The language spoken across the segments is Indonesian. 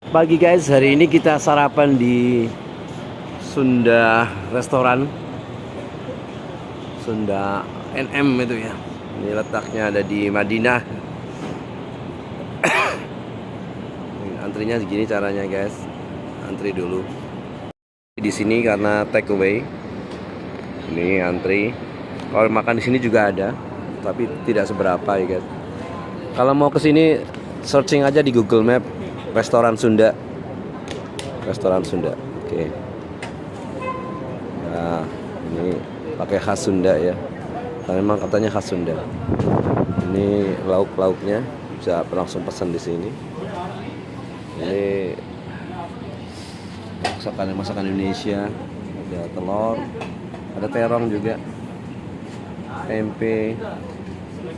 Pagi guys, hari ini kita sarapan di Sunda Restoran Sunda NM itu ya. Ini letaknya ada di Madinah. Antrinya segini caranya guys. Antri dulu. Di sini karena take away. Ini antri. Kalau makan di sini juga ada, tapi tidak seberapa ya guys. Kalau mau ke sini searching aja di Google Map restoran Sunda. Restoran Sunda. Oke. Nah, ini pakai khas Sunda ya. Karena memang katanya khas Sunda. Ini lauk-lauknya bisa langsung pesan di sini. Ini masakan Indonesia. Ada telur, ada terong juga, tempe,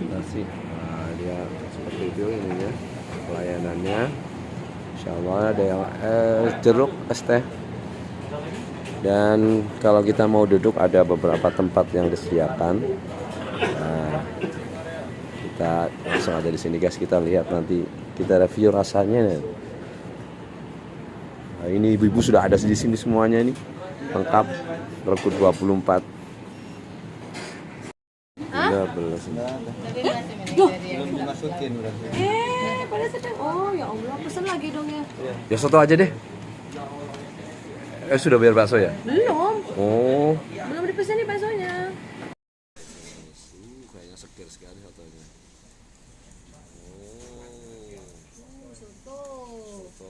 nasi. Nah, dia seperti itu ininya pelayanannya. Insya Allah ada yang jeruk, es teh. Dan kalau kita mau duduk ada beberapa tempat yang disediakan. Nah, kita langsung ada di sini guys, kita lihat nanti kita review rasanya. Nah, ini ibu-ibu sudah ada di sini semuanya nih, lengkap, Regu 24. Hah? Belum dimasukin udah. Pada sedang. Oh ya Allah, pesen lagi dong ya. Ya soto aja deh. Sudah bayar bakso ya? Belum. Oh. Belum dipesan nih baksonya. Kayaknya seger sekali sotonya. Soto. Soto.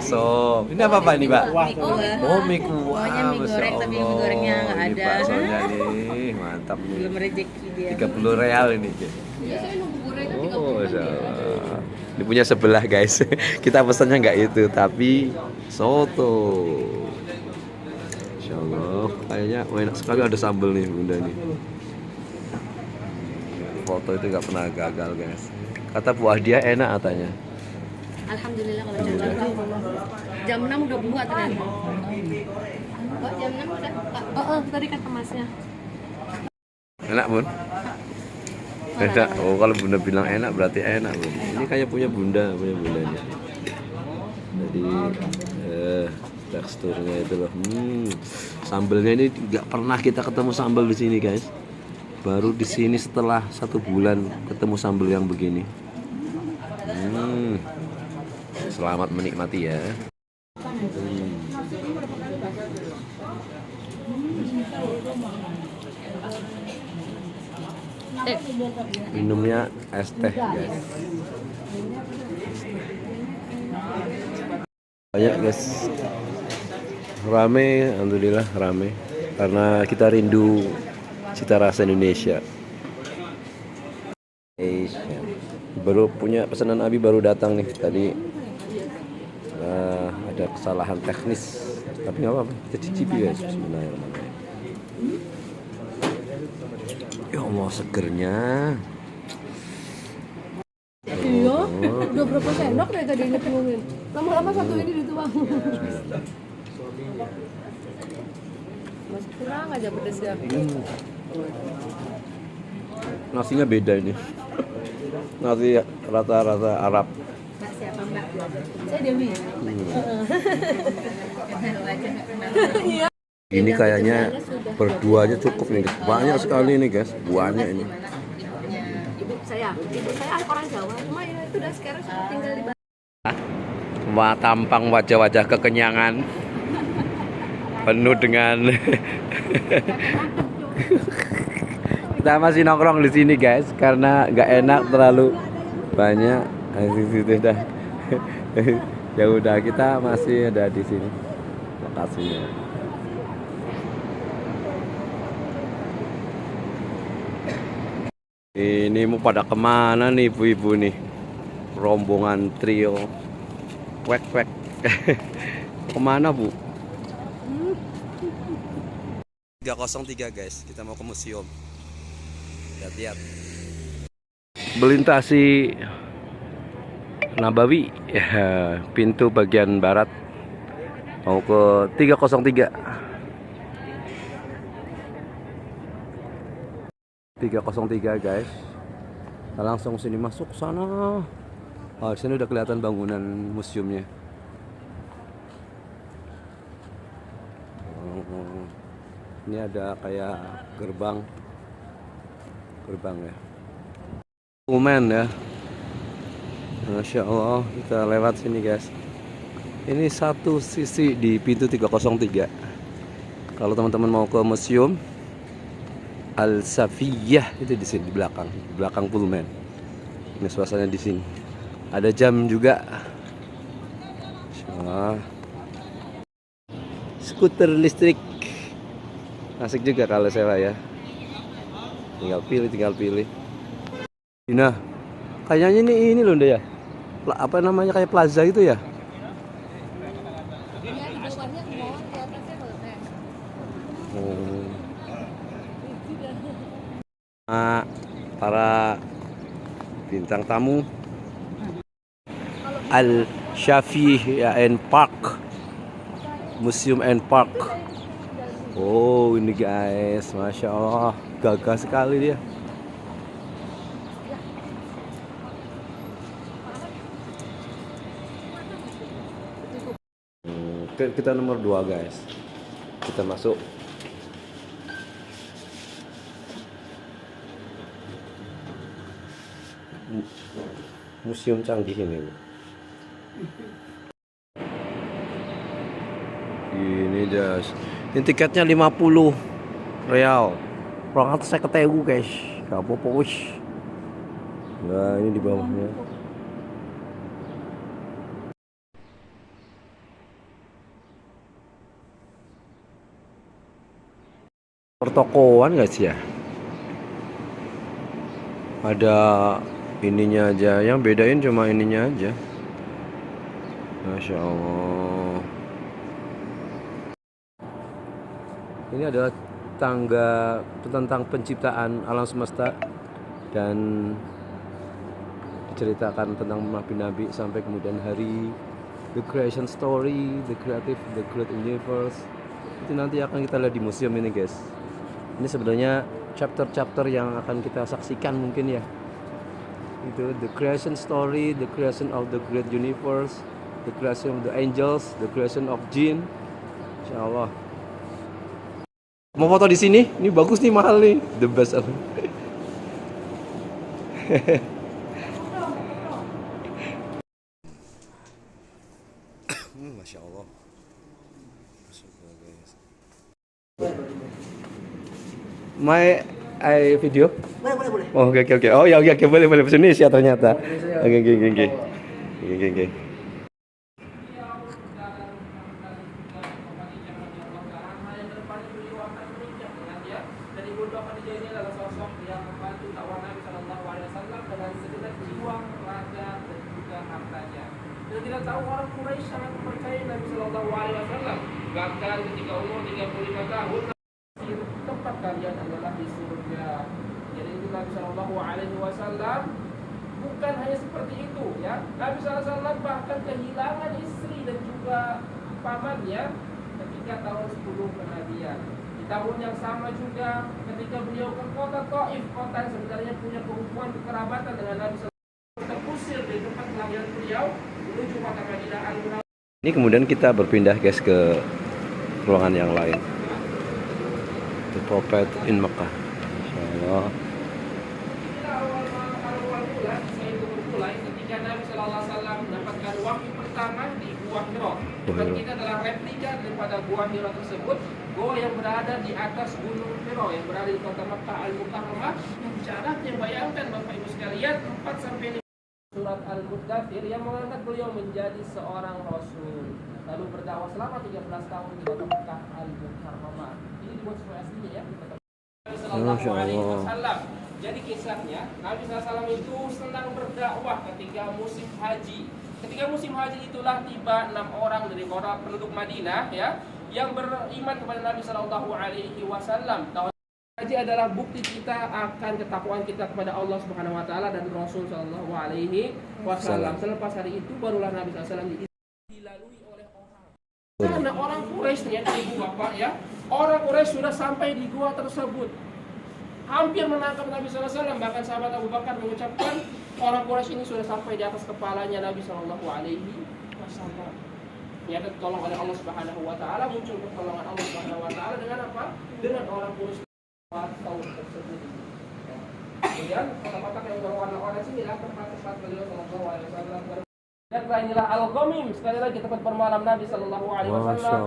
So, ini apa ini Pak? Oh, mie kuah. Pokoknya mie goreng tapi mie gorengnya nggak Ini ada. baksonya nih, mantap nih. Belum rezeki dia. 30 real ini. Biasanya nunggu goreng Oh, Masya Allah. Ini punya sebelah guys. Kita pesannya nggak itu, tapi soto. Insya Allah, kayaknya enak sekali, ada sambal nih bunda nih. Foto itu nggak pernah gagal guys. Kata buah dia enak katanya. Alhamdulillah kalau jam 6 udah buat ternyata. Oh, jam 6 udah. Tadi kata masnya. Enak bun? Enak. Oh kalau bunda bilang enak berarti enak bun. Ini kayak punya bundanya. Jadi teksturnya itu loh. Sambelnya ini nggak pernah kita ketemu sambal di sini guys. Baru di sini setelah 1 bulan ketemu sambal yang begini. Selamat menikmati ya. Minumnya es teh guys. Banyak guys. Rame, alhamdulillah rame. Karena kita rindu cita rasa Indonesia. Baru punya pesanan Abi baru datang nih tadi. Ada kesalahan teknis, tapi nggak apa-apa, kita cicipi guys. Bismillahirrahmanirrahim. Ya Allah segernya. Iya, udah berapa sendok dari tadi inget ngomongin. Lama-lama satu ini dituang. Masih kurang aja pedesnya. Nasinya beda ini. Nasi rata-rata Arab. Mbak siapa Mbak? Saya Dewi. Iya. Ini kayaknya berdua aja cukup nih guys. Banyak sekali nih guys, banyak ini. Ibu saya orang Jawa, cuma ya itu udah sekarang sudah tinggal di Tampang wajah-wajah kekenyangan penuh dengan kita masih nongkrong di sini guys karena nggak enak terlalu banyak. Dah. Ya udah kita masih ada di sini lokasinya. Ini mau pada kemana nih ibu-ibu nih? Rombongan trio. Kwek. Kemana bu? 303 guys, kita mau ke museum. Lihat-lihat. Melintasi Nabawi ya, pintu bagian barat mau ke 303. 303 guys. Kita langsung sini masuk sana. Oh, di sini udah kelihatan bangunan museumnya. Oh, ini ada kayak gerbang ya. Monumen ya. Masya Allah, kita lewat sini guys. Ini satu sisi di pintu 303. Kalau teman-teman mau ke museum Al-Safiyah itu di sini di belakang Pullman. Ini suasananya di sini. Ada jam juga. Skuter listrik. Asik juga kalau sewa ya. Tinggal pilih. Nah, kayaknya ini loh deh ya. Apa namanya kayak plaza itu ya? Para bintang tamu Al-Syafi'iyah and Park, Museum and Park. Oh ini guys, Masya Allah, gagah sekali dia. Kita nomor 2 guys. Kita masuk. Museum canggih ini. Ini jas. Ini tiketnya 50 real. Perangkat saya ketemu guys. Gak apa-apa wis. Nah ini di bawahnya. Pertokoan guys ya. Ada ininya aja, yang bedain cuma ininya aja. Masya Allah. Ini adalah tangga tentang penciptaan alam semesta dan diceritakan tentang nabi-nabi sampai kemudian hari, the creation story, the great universe. Itu nanti akan kita lihat di museum ini guys. Ini sebenarnya chapter-chapter yang akan kita saksikan mungkin ya. Itu the creation story, the creation of the great universe, the creation of the angels, the creation of jin. Insyaallah. Mau foto di sini? Ini bagus nih, mahal nih, the best. Masya Allah. I video? Boleh. Oh, oke. Oh, ya, oke, boleh. Indonesia ternyata. Oke. Kita tahu orang Quraisy sangat mempercayai Nabi Shallallahu Alaihi Wasallam. Bahkan ketika umur 35 tahun, tempat kalian adalah di surga. Jadi itu Nabi Shallallahu Alaihi Wasallam bukan hanya seperti itu, ya. Nabi Shallallahu Alaihi Wasallam bahkan kehilangan istri dan juga pamannya ketika tahun 10 kenabian. Di tahun yang sama juga ketika beliau ke kota Taif, kota yang sebenarnya punya hubungan kekerabatan dengan Nabi Shallallahu Alaihi Wasallam, terusir dari tempat kelahiran beliau menuju kota Madinah Al-Munawwarah. Ini kemudian kita berpindah guys ke ruangan yang lain. The Prophet in Mekah. Insyaallah. Awal mula saya itu bermulai ketika Nabi Sallallahu Alaihi Wasallam mendapatkan wahyu pertama di Gua Hira. Dan kita adalah replika daripada Gua Hira tersebut. Gua yang berada di atas Gunung Hira yang berada di kota Makkah Al-Mukarramah. Yang jaraknya bayangkan Bapak Ibu sekalian 4 sampai 5 surat Al-Muddathir yang mengangkat beliau menjadi seorang rasul. Lalu berdakwah selama 13 tahun di kota Makkah Al-Mukarramah. Ini dibuat sesuai aslinya ya. Nabi Sallallahu Alaihi Wasallam. Jadi kisahnya Nabi SAW itu senang berdakwah ketika musim haji. Ketika musim haji itulah tiba 6 orang dari orang penduduk Madinah ya yang beriman kepada Nabi Sallallahu Alaihi Wasallam. Haji adalah bukti kita akan ketakwaan kita kepada Allah Subhanahu Wa Taala dan Rasul Sallallahu Alaihi Wasallam. Selepas hari itu barulah Nabi SAW dilalui oleh orang. Karena orang Quraisy ya di gua Pak ya, orang Quraisy sudah sampai di gua tersebut. hampir menangkap Nabi SAW. Bahkan sahabat Abu Bakar mengucapkan orang Quraisy ini sudah sampai di atas kepalanya Nabi SAW. Ya, tertolong oleh Allah Subhanahu Wa Taala, muncul pertolongan Allah Subhanahu Wa Taala dengan apa? Dengan orang Quraisy tahun tersebut. Kemudian kotak-kotak yang berwarna oranye inilah tempat-tempat beliau Sallallahu Alaihi Wasallam. Lihatlah, inilah Al-Ghamim, sekali lagi tempat bermalam Nabi Sallallahu Alaihi Wasallam.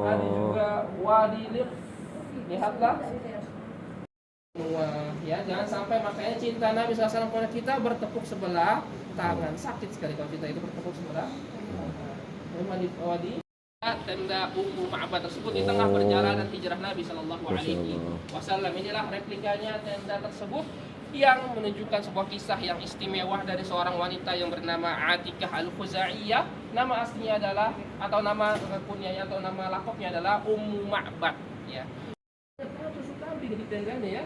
Ada juga Wadi Liq. Lihatlah. Wah, ya, jangan sampai makanya cinta Nabi SAW pada kita bertepuk sebelah tangan. Sakit sekali kalau cinta itu bertepuk sebelah. Wadi tenda Ummu Ma'bad tersebut di tengah perjalanan hijrah Nabi Sallallahu Alaihi Wasallam. Inilah replikanya tenda tersebut yang menunjukkan sebuah kisah yang istimewa dari seorang wanita yang bernama Atikah Al-Khuzaiyah. Nama aslinya adalah, atau nama kunyanya atau nama lakopnya adalah Ummu Ma'bad. Ya. Di tendanya ya,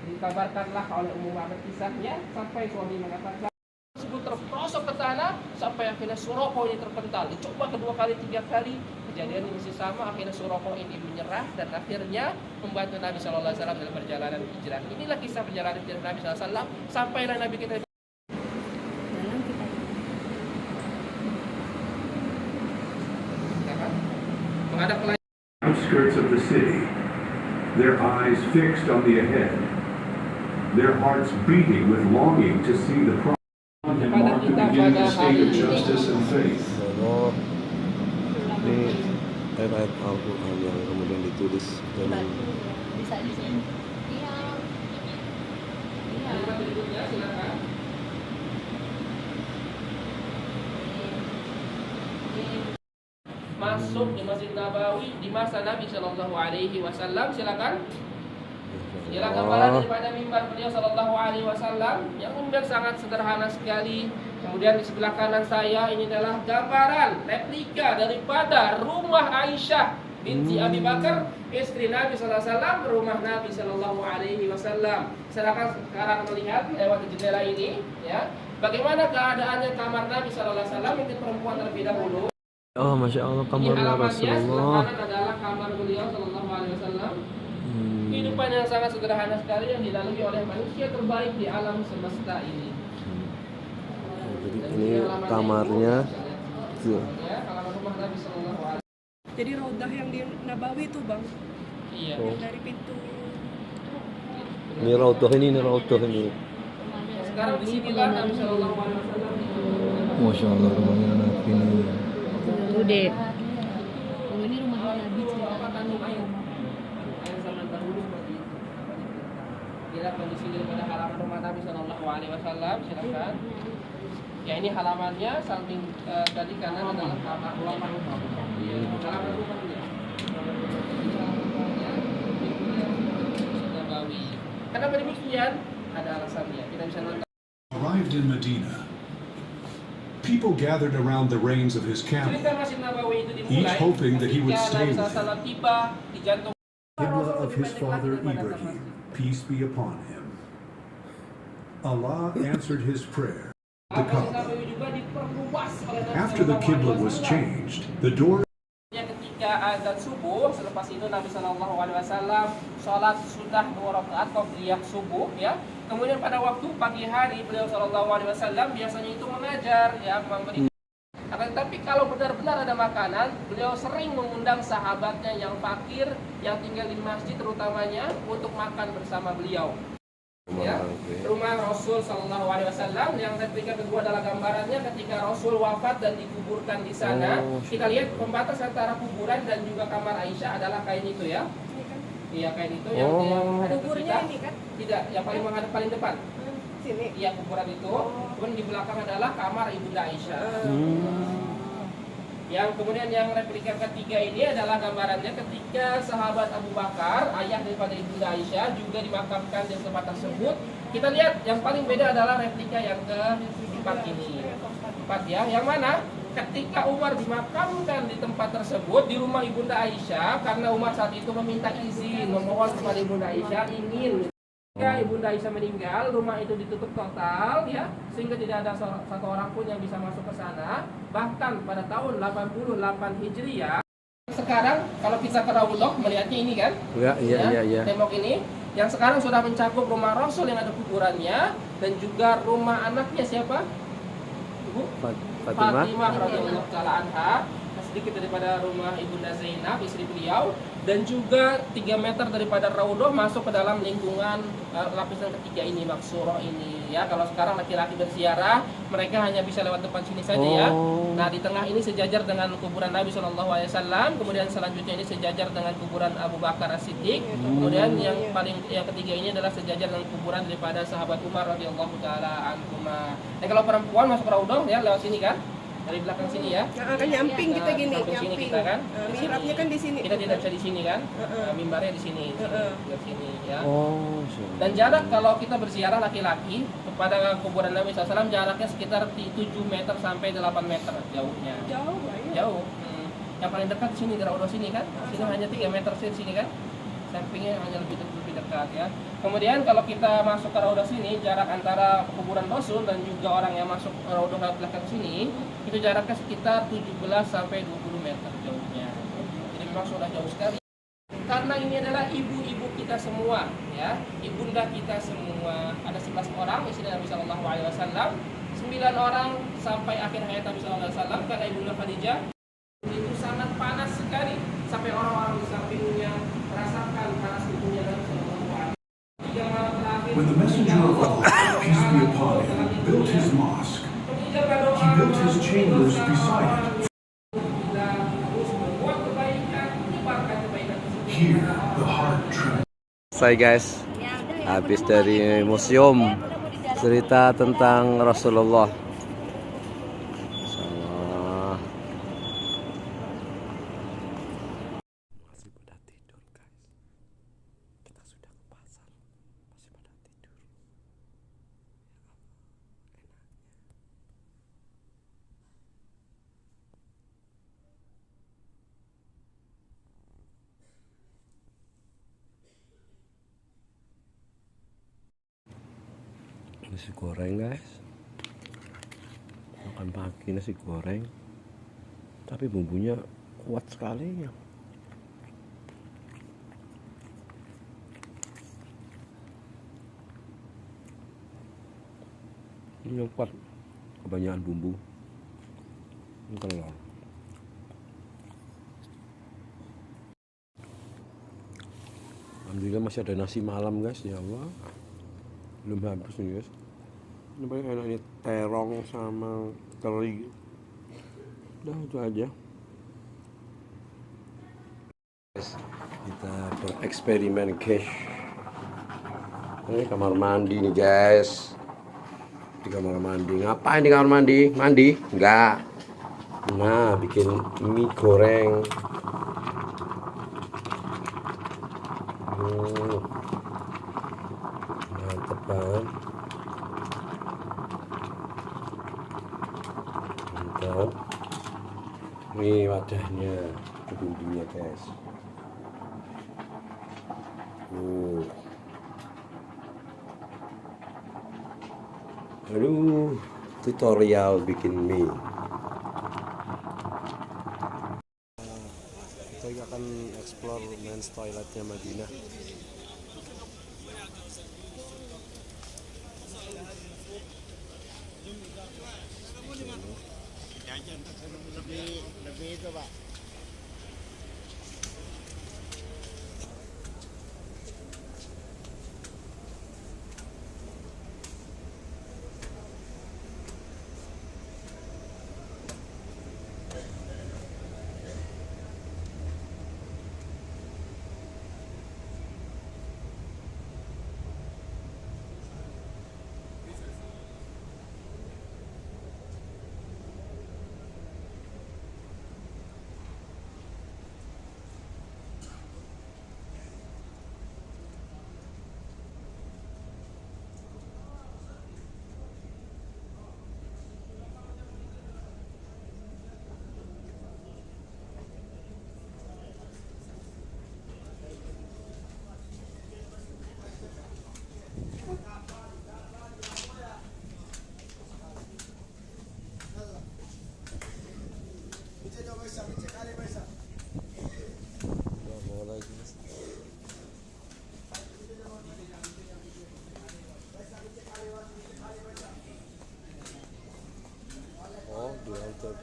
dikabarkanlah oleh Ummu Ma'bad kisahnya sampai suami mengatakan tersebut terprosok ke tanah sampai akhirnya Suraqah ini terpental. Dicoba kedua kali, tiga kali, kejadian ini masih sama. Akhirnya Suraqah ini menyerah dan akhirnya membantu Nabi SAW dalam perjalanan hijrah. Inilah kisah perjalanan hijrah Nabi SAW. Sampailah Nabi kita menghadap ke outskirts of the city, their eyes fixed on the ahead, their hearts beating with longing to see the promise. And mark the beginning of state of justice and faith. Oh, ini ayat Al-Quran yang kemudian ditulis dan Bisa di sini. Iya. kalimat berikutnya, silakan. Masuk di Masjid Nabawi di masa Nabi Shallallahu Alaihi Wasallam. Silakan. Inilah gambaran daripada mimbar beliau Sallallahu Alaihi Wasallam yang mimbar sangat sederhana sekali. Kemudian di sebelah kanan saya ini adalah gambaran replika daripada rumah Aisyah binti Abi Bakar, istri Nabi Sallallahu Alaihi Wasallam, rumah Nabi Sallallahu Alaihi Wasallam. Silakan sekarang melihat lewat jendela ini, ya, bagaimana keadaannya kamar Nabi Sallallahu Alaihi Wasallam. Mungkin perempuan terlebih dahulu. oh, Masya Allah, Ini kamarnya halamannya, sebelah Rasulullah. kanan adalah kamar beliau Sallallahu Alaihi Wasallam. Kehidupan yang sangat sederhana sekali yang dilalui oleh manusia terbaik di alam semesta ini. Jadi ini kamarnya. Ya, kamar rumah Nabi Sallallahu Alaihi Wasallam. Jadi Raudah yang di Nabawi itu bang, Iya. Oh. yang dari pintu. Ini Raudhah ini ini. Sekarang di sinilah Nabi Sallallahu Alaihi Wasallam. Masya Allah, rumahnya Nabi ini. Dulu deh. Oh, ini rumahnya Nabi cerita. Apa kandung air? Air zaman dahulu seperti itu. Inilah kondisi daripada halaman rumah Nabi Sallallahu Alaihi Wasallam. Silakan. Ya, ini halamannya, samping tadi kanan adalah kamar halaman rumah. Halaman rumahnya. Nabawi. Kenapa demikian? Ada alasannya. Kita bisa nonton. Arrived in Medina, people gathered around the reins of his camel, Cerita Masjid Nabawi itu dimulai each hoping that he would ketika stay Nabi with him. SAW tiba di jantung Qibla of his father Ibrahim, peace be upon him. Allah answered his prayer. The Masjid Kaaba. Nabawi juga diperluas oleh Nabi After the SAW. Qibla was changed, the door Ketika azan subuh, selepas itu Nabi SAW sholat sunnah 2 rakaat qobliyah subuh, ya. Kemudian pada waktu pagi hari beliau SAW biasanya itu mengajar, ya, memberi. Akan tetapi kalau benar-benar ada makanan, beliau sering mengundang sahabatnya yang fakir, yang tinggal di masjid terutamanya untuk makan bersama beliau. Ya, rumah Rasul Sallallahu Alaihi Wasallam yang replika kedua adalah gambarannya ketika Rasul wafat dan dikuburkan di sana. Kita lihat pembatas antara kuburan dan juga kamar Aisyah adalah kain itu, ya. Iya, kain itu yang menghadap ke Kuburnya kita. ini kan? Tidak, yang paling menghadap paling depan. Sini. Iya, kuburan itu. Kemudian di belakang adalah kamar Ibunda Aisyah. Yang kemudian yang replika ketiga ini adalah gambarannya ketika sahabat Abu Bakar, ayah daripada Ibunda Aisyah, juga dimakamkan di tempat tersebut. Kita lihat yang paling beda adalah replika yang keempat ini. Empat, ya, yang mana ketika Umar dimakamkan di tempat tersebut di rumah Ibunda Aisyah, karena Umar saat itu meminta izin, memohon kepada Ibunda Aisyah ingin ketika Ibunda Aisyah meninggal, rumah itu ditutup total, ya, sehingga tidak ada satu orang pun yang bisa masuk ke sana. Bahkan pada tahun 88 Hijriah, sekarang kalau kita ke Raudhah melihatnya ini kan, Ya, iya. tembok ini Yang sekarang sudah mencakup rumah Rasul yang ada kuburannya dan juga rumah anaknya siapa? Ibu Fatimah radhiyallahu taala anha, sedikit daripada rumah Ibunda Zainab istri beliau, dan juga 3 meter daripada Raudhah masuk ke dalam lingkungan lapisan ketiga ini, Maksurah ini ya. Kalau sekarang laki-laki berziarah mereka hanya bisa lewat depan sini saja ya. Nah di tengah ini sejajar dengan kuburan Nabi SAW, kemudian selanjutnya ini sejajar dengan kuburan Abu Bakar As-Siddiq, kemudian yang ketiga ini adalah sejajar dengan kuburan daripada sahabat Umar radhiyallahu taala anhuma. Nah kalau perempuan masuk Raudhah ya lewat sini kan, dari belakang sini ya. Nah, kan nyamping kita gini, Samping sini kita kan. mihrabnya kan di sini. Kita tidak bisa di sini kan. Mimbarnya di sini, di sini ya. Oh, Dan jarak kalau kita berziarah laki-laki kepada kuburan Nabi SAW jaraknya sekitar 7 meter sampai 8 meter jauhnya. Jauh banget. Jauh. Yang paling dekat sini di Raudhah sini kan. Sini hanya 3 meter sini kan. Sampingnya hanya lebih dekat ya. Kemudian kalau kita masuk ke Raudhah sini, jarak antara kuburan Rasul dan juga orang yang masuk Raudhah lewat belakang sini itu jaraknya sekitar 17 sampai 20 meter jauhnya. Jadi memang sudah jauh sekali. Karena ini adalah ibu-ibu kita semua ya, ibunda kita semua. Ada 11 orang istri Nabi Shallallahu Alaihi Wasallam, 9 orang sampai akhir hayat Nabi Shallallahu Alaihi Wasallam. Karena ibunda Khadijah itu sangat panas sekali sampai orang-orang di sampingnya merasakan panas tubuhnya Nabi Shallallahu Alaihi Wasallam. 3 malam terakhir. When the messenger of Allah, peace be upon him, built his mosque, he built his chambers beside it. Here, the heart trembles. Selesai guys, habis dari museum cerita tentang Rasulullah. Sama masih pada tidur guys. Kita sudah ke pasar, masih pada tidur. Nasi goreng guys, makan pagi nasi goreng, tapi bumbunya kuat sekali ya. Ini yang kuat, kebanyakan bumbu. Ini telur. Alhamdulillah masih ada nasi malam guys, ya Allah. Belum habis nih guys. Ini paling enak ini terong sama teri. Udah itu aja. Kita bereksperimen guys. Ini kamar mandi nih guys. Di kamar mandi. Ngapain di kamar mandi? Mandi? Enggak. Nah, bikin mie goreng. Mantep banget. Mantap. Ini wadahnya, bumbunya guys. Aduh, tutorial bikin mie. Kita akan explore men's toiletnya Madinah. lebih itu Pak.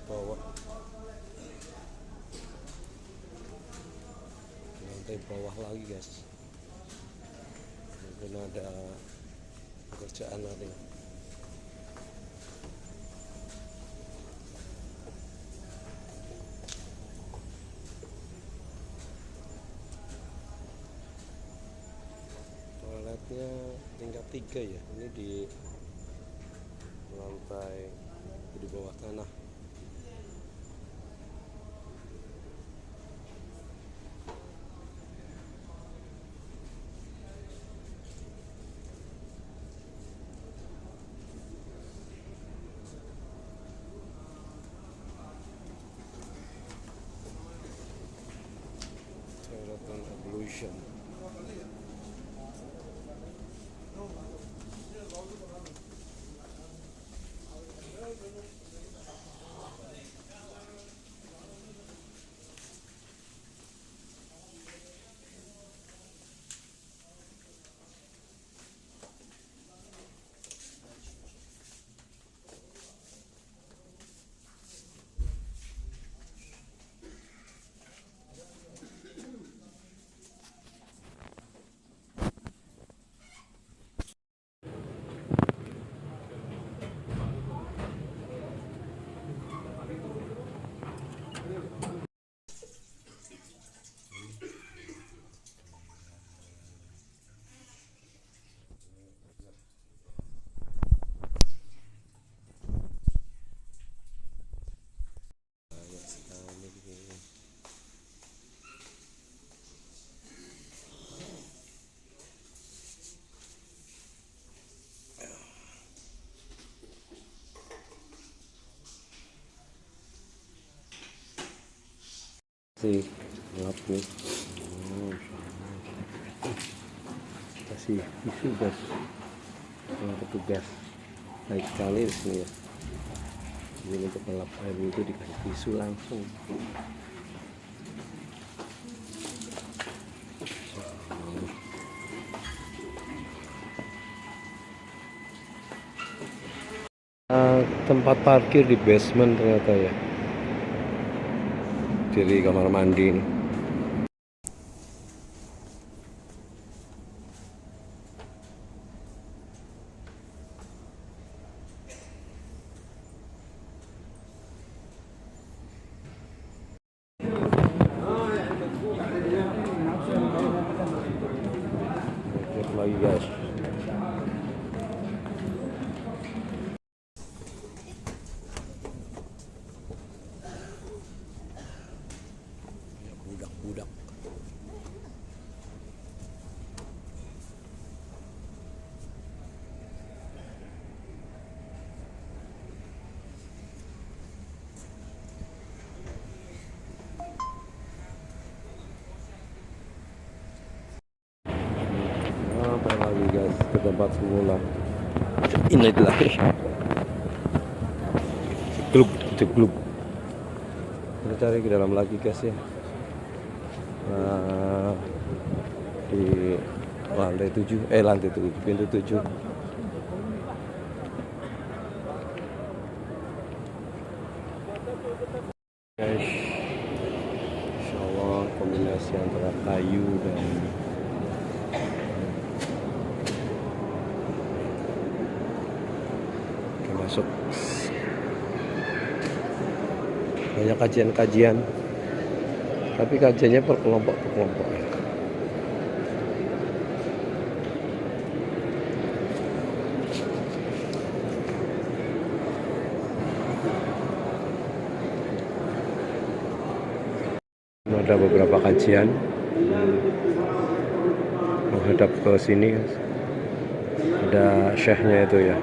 bawah, lantai bawah lagi guys. Mungkin ada pekerjaan nanti. Toiletnya tingkat 3 ya, ini di lantai di bawah tanah. Toilet and ablution. Sih gelap nih. Kasih tisu guys sama petugas, baik sekali di sini ya. Ini untuk melap air itu dikasih tisu langsung. Tempat parkir di basement ternyata ya, dari kamar mandi ini. Lihat lagi guys. Budak-budak. Apa lagi guys, ke tempat semula. Ini lagi. Cegluk. Kita cari ke dalam lagi guys ya. Di lantai 7, pintu 7. Guys, insya Allah kombinasi antara kayu dan masuk. Banyak kajian-kajian, tapi kajiannya per kelompok ya. Ada beberapa kajian menghadap ke sini, ada syekhnya itu ya.